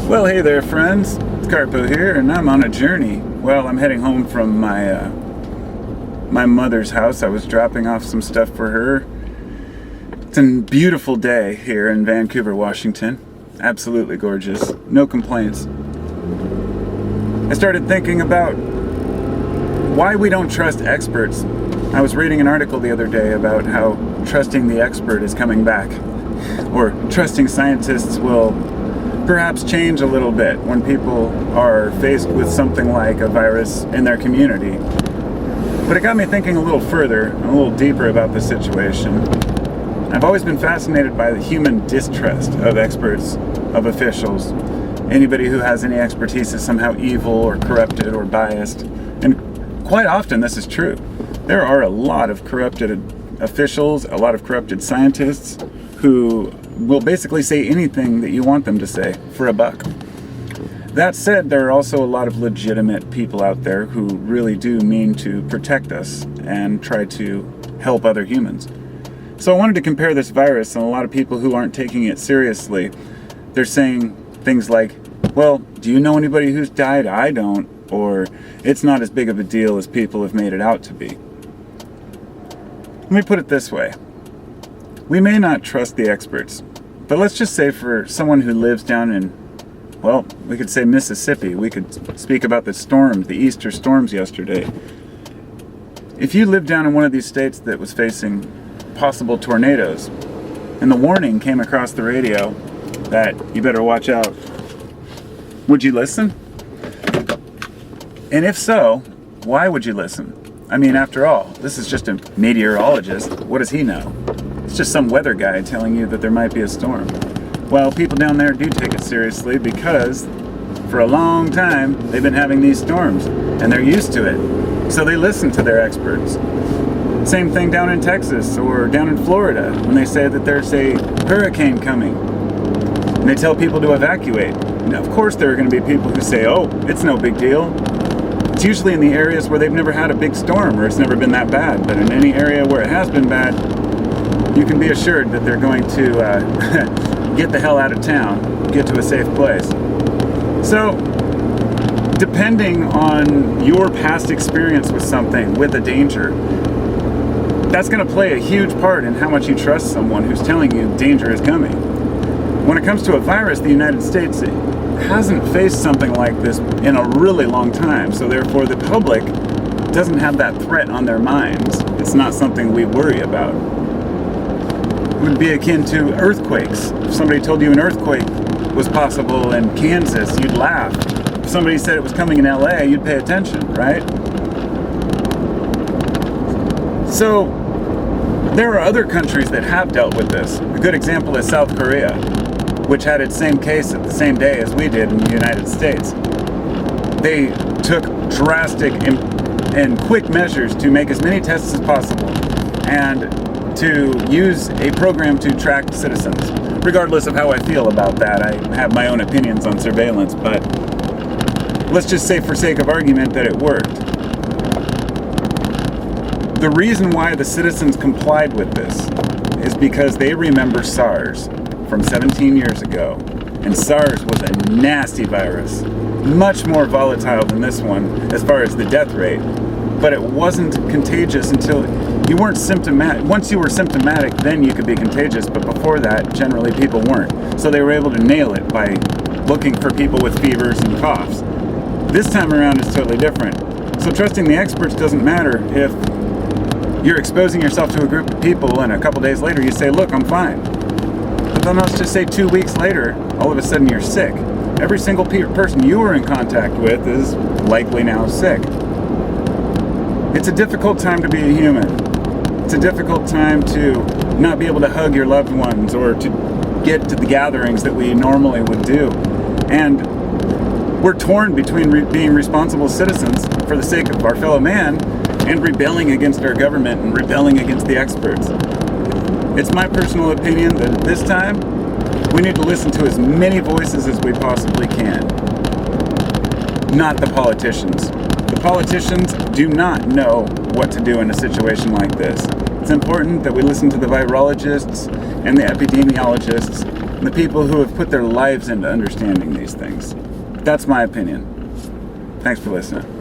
Well, hey there, friends. It's Carpo here, and I'm on a journey. Well, I'm heading home from my mother's house. I was dropping off some stuff for her. It's a beautiful day here in Vancouver, Washington. Absolutely gorgeous. No complaints. I started thinking about why we don't trust experts. I was reading an article the other day about how trusting the expert is coming back, or trusting scientists will perhaps change a little bit when people are faced with something like a virus in their community. But it got me thinking a little further and a little deeper about the situation. I've always been fascinated by the human distrust of experts, of officials. Anybody who has any expertise is somehow evil or corrupted or biased. And quite often this is true. There are a lot of corrupted officials, a lot of corrupted scientists who will basically say anything that you want them to say for a buck. That said, there are also a lot of legitimate people out there who really do mean to protect us and try to help other humans. So I wanted to compare this virus, and a lot of people who aren't taking it seriously, they're saying things like, well, do you know anybody who's died? I don't. Or, it's not as big of a deal as people have made it out to be. Let me put it this way. We may not trust the experts, but let's just say for someone who lives down in, well, we could say Mississippi. We could speak about the storms, the Easter storms yesterday. If you live down in one of these states that was facing possible tornadoes, and the warning came across the radio that you better watch out, would you listen? And if so, why would you listen? I mean, after all, this is just a meteorologist. What does he know? It's just some weather guy telling you that there might be a storm. Well, people down there do take it seriously because for a long time they've been having these storms and they're used to it. So they listen to their experts. Same thing down in Texas or down in Florida when they say that there's a hurricane coming and they tell people to evacuate. And of course there are going to be people who say, oh, it's no big deal. It's usually in the areas where they've never had a big storm or it's never been that bad. But in any area where it has been bad, you can be assured that they're going to get the hell out of town, get to a safe place. So, depending on your past experience with something, with a danger, that's going to play a huge part in how much you trust someone who's telling you danger is coming. When it comes to a virus, the United States hasn't faced something like this in a really long time, so therefore the public doesn't have that threat on their minds. It's not something we worry about. It would be akin to earthquakes. If somebody told you an earthquake was possible in Kansas, you'd laugh. If somebody said it was coming in LA, you'd pay attention, right? So, there are other countries that have dealt with this. A good example is South Korea, which had its same case at the same day as we did in the United States. They took drastic and quick measures to make as many tests as possible and to use a program to track citizens. Regardless of how I feel about that, I have my own opinions on surveillance, but let's just say for sake of argument that it worked. The reason why the citizens complied with this is because they remember SARS from 17 years ago, and SARS was a nasty virus, much more volatile than this one as far as the death rate, but it wasn't contagious until you weren't symptomatic. Once you were symptomatic, then you could be contagious, but before that, generally people weren't. So they were able to nail it by looking for people with fevers and coughs. This time around is totally different. So trusting the experts doesn't matter if you're exposing yourself to a group of people and a couple days later you say, look, I'm fine. But then let's just say 2 weeks later, all of a sudden you're sick. Every single person you were in contact with is likely now sick. It's a difficult time to be a human. It's a difficult time to not be able to hug your loved ones or to get to the gatherings that we normally would do. And we're torn between being responsible citizens for the sake of our fellow man and rebelling against our government and rebelling against the experts. It's my personal opinion that at this time, we need to listen to as many voices as we possibly can. Not the politicians. The politicians do not know what to do in a situation like this. It's important that we listen to the virologists and the epidemiologists the people who have put their lives into understanding these things. That's my opinion. Thanks for listening.